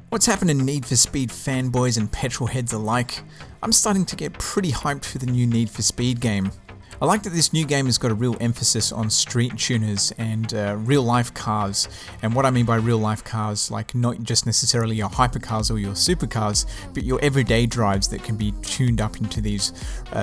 What's happening, Need for Speed fanboys and petrol heads alike? I'm starting to get pretty hyped for the new Need for Speed game. I like that this new game has got a real emphasis on street tuners and real life cars. And what I mean by real life cars, like not just necessarily your hypercars or your supercars, but your everyday drives that can be tuned up into these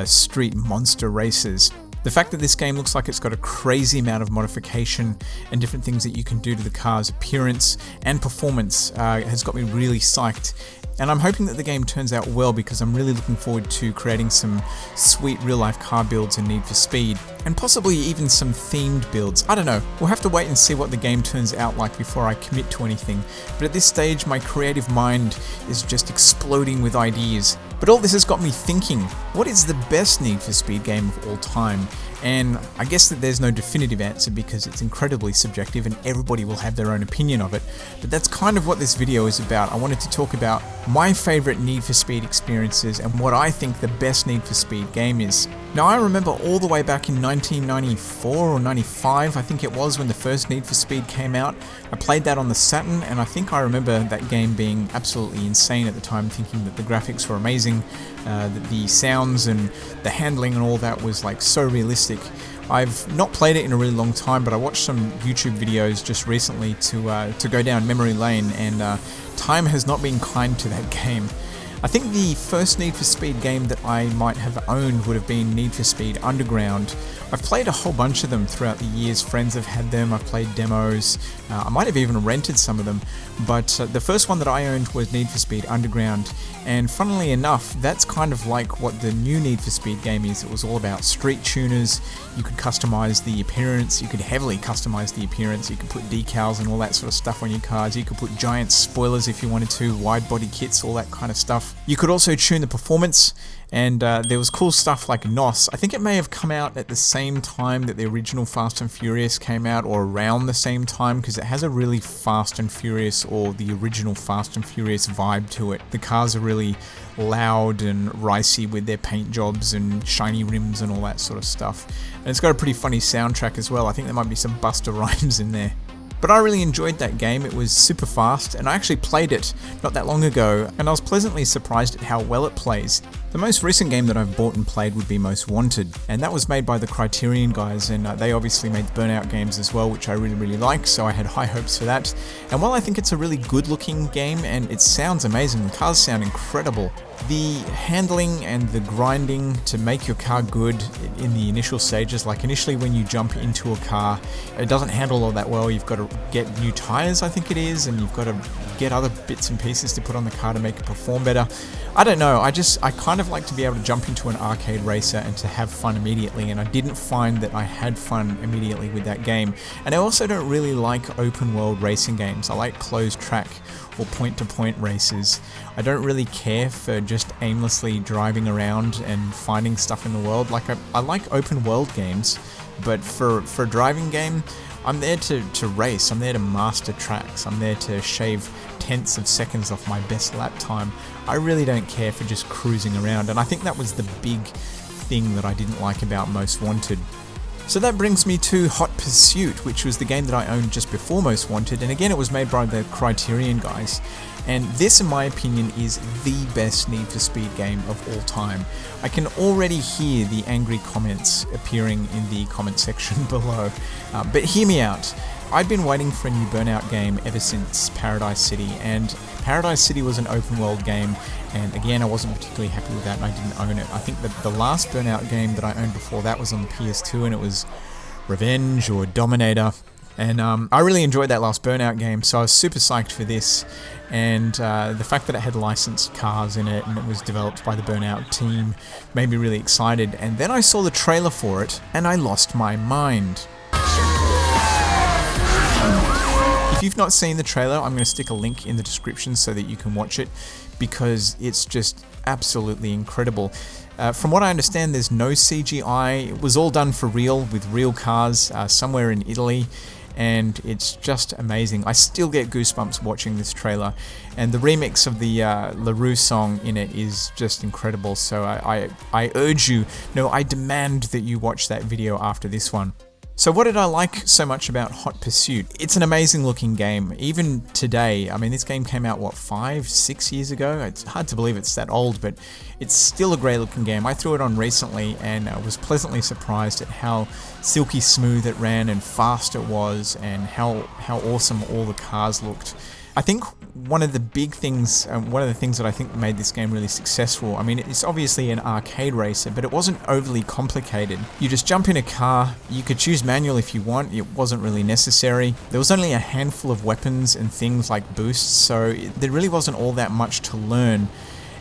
street monster races. The fact that this game looks like it's got a crazy amount of modification and different things that you can do to the car's appearance and performance has got me really psyched. And I'm hoping that the game turns out well because I'm really looking forward to creating some sweet real-life car builds in Need for Speed, and possibly even some themed builds. I don't know, we'll have to wait and see what the game turns out like before I commit to anything, but at this stage my creative mind is just exploding with ideas. But all this has got me thinking, what is the best Need for Speed game of all time? And I guess that there's no definitive answer because it's incredibly subjective and everybody will have their own opinion of it. But that's kind of what this video is about. I wanted to talk about my favorite Need for Speed experiences and what I think the best Need for Speed game is. Now, I remember all the way back in 1994 or 95, I think it was, when the first Need for Speed came out. I played that on the Saturn, and I think I remember that game being absolutely insane at the time, thinking that the graphics were amazing, that the sounds and the handling and all that was like so realistic. I've not played it in a really long time, but I watched some YouTube videos just recently to go down memory lane, and time has not been kind to that game. I think the first Need for Speed game that I might have owned would have been Need for Speed Underground. I've played a whole bunch of them throughout the years. Friends have had them, I've played demos, I might have even rented some of them, but the first one that I owned was Need for Speed Underground, and funnily enough, that's kind of like what the new Need for Speed game is. It was all about street tuners. You could customize the appearance, you could heavily customize the appearance, you could put decals and all that sort of stuff on your cars, you could put giant spoilers if you wanted to, wide body kits, all that kind of stuff. You could also tune the performance, and there was cool stuff like NOS. I think it may have come out at the same time that the original Fast and Furious came out, or around the same time, because it has a really Fast and Furious, or the original Fast and Furious vibe to it. The cars are really loud and ricey with their paint jobs and shiny rims and all that sort of stuff. And it's got a pretty funny soundtrack as well. I think there might be some Busta Rhymes in there. But I really enjoyed that game. It was super fast, and I actually played it not that long ago, and I was pleasantly surprised at how well it plays. The most recent game that I've bought and played would be Most Wanted, and that was made by the Criterion guys, and they obviously made the Burnout games as well, which I really like, so I had high hopes for that. And while I think it's a really good looking game, and it sounds amazing, the cars sound incredible, the handling and the grinding to make your car good in the initial stages, like initially when you jump into a car, it doesn't handle all that well. You've got to get new tires, I think it is, and you've got to get other bits and pieces to put on the car to make it perform better. I don't know, I kind of like to be able to jump into an arcade racer and to have fun immediately, and I didn't find that I had fun immediately with that game. And I also don't really like open world racing games. I like closed track or point-to-point races. I don't really care for just aimlessly driving around and finding stuff in the world. Like I like open world games, but for a driving game, I'm there to race, I'm there to master tracks, I'm there to shave tenths of seconds off my best lap time. I really don't care for just cruising around, and I think that was the big thing that I didn't like about Most Wanted. So that brings me to Hot Pursuit, which was the game that I owned just before Most Wanted, and again it was made by the Criterion guys. And this, in my opinion, is the best Need for Speed game of all time. I can already hear the angry comments appearing in the comment section below. But hear me out. I'd been waiting for a new Burnout game ever since Paradise City, and Paradise City was an open world game, and again I wasn't particularly happy with that and I didn't own it. I think that the last Burnout game that I owned before that was on the PS2, and it was Revenge or Dominator. And I really enjoyed that last Burnout game, so I was super psyched for this. And the fact that it had licensed cars in it and it was developed by the Burnout team made me really excited. And then I saw the trailer for it and I lost my mind. If you've not seen the trailer, I'm going to stick a link in the description so that you can watch it, because it's just absolutely incredible. From what I understand, there's no CGI. It was all done for real, with real cars, somewhere in Italy, and it's just amazing. I still get goosebumps watching this trailer, and the remix of the LaRue song in it is just incredible. So I urge you, no, I demand that you watch that video after this one. So what did I like so much about Hot Pursuit? It's an amazing looking game, even today. I mean, this game came out, what, 5-6 years ago? It's hard to believe it's that old, but it's still a great looking game. I threw it on recently and I was pleasantly surprised at how silky smooth it ran and fast it was, and how awesome all the cars looked. I think one of the big things, one of the things that I think made this game really successful, I mean, it's obviously an arcade racer, but it wasn't overly complicated. You just jump in a car, you could choose manual if you want, it wasn't really necessary. There was only a handful of weapons and things like boosts, so there really wasn't all that much to learn.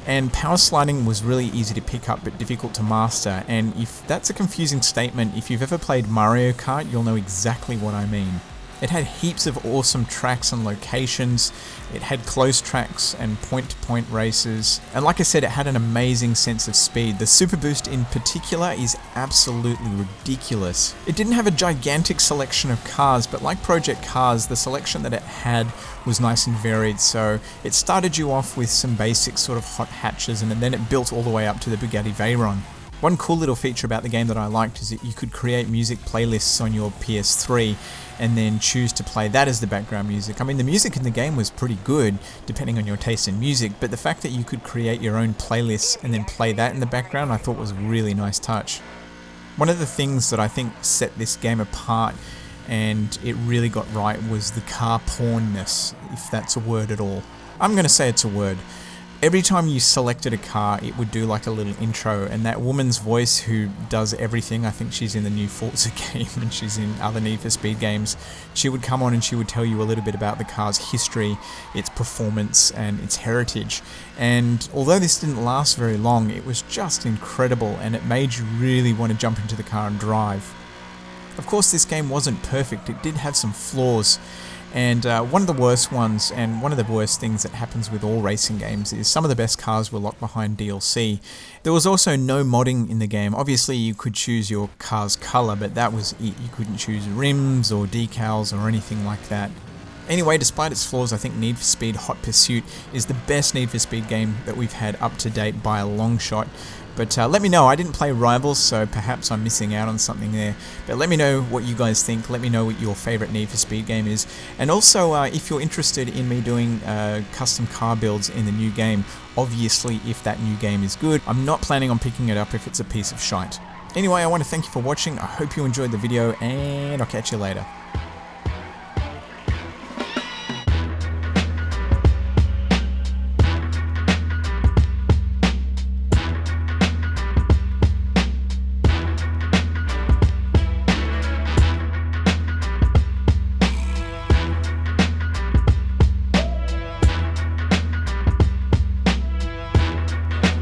And power sliding was really easy to pick up but difficult to master, and if that's a confusing statement, if you've ever played Mario Kart, you'll know exactly what I mean. It had heaps of awesome tracks and locations, it had close tracks and point-to-point races, and like I said, it had an amazing sense of speed. The Super Boost in particular is absolutely ridiculous. It didn't have a gigantic selection of cars, but like Project Cars, the selection that it had was nice and varied, so it started you off with some basic sort of hot hatches, and then it built all the way up to the Bugatti Veyron. One cool little feature about the game that I liked is that you could create music playlists on your PS3 and then choose to play that as the background music. I mean, the music in the game was pretty good, depending on your taste in music, but the fact that you could create your own playlists and then play that in the background I thought was a really nice touch. One of the things that I think set this game apart and it really got right was the car pornness, if that's a word at all. I'm going to say it's a word. Every time you selected a car, it would do like a little intro, and that woman's voice who does everything, I think she's in the new Forza game and she's in other Need for Speed games, she would come on and she would tell you a little bit about the car's history, its performance and its heritage. And although this didn't last very long, it was just incredible and it made you really want to jump into the car and drive. Of course, this game wasn't perfect, it did have some flaws. And one of the worst ones, and one of the worst things that happens with all racing games, is some of the best cars were locked behind DLC. There was also no modding in the game. Obviously you could choose your car's colour, but that was it. You couldn't choose rims or decals or anything like that. Anyway, despite its flaws, I think Need for Speed Hot Pursuit is the best Need for Speed game that we've had up to date by a long shot. But let me know, I didn't play Rivals, so perhaps I'm missing out on something there. But let me know what you guys think, let me know what your favourite Need for Speed game is. And also, if you're interested in me doing custom car builds in the new game, obviously if that new game is good, I'm not planning on picking it up if it's a piece of shite. Anyway, I want to thank you for watching, I hope you enjoyed the video, and I'll catch you later.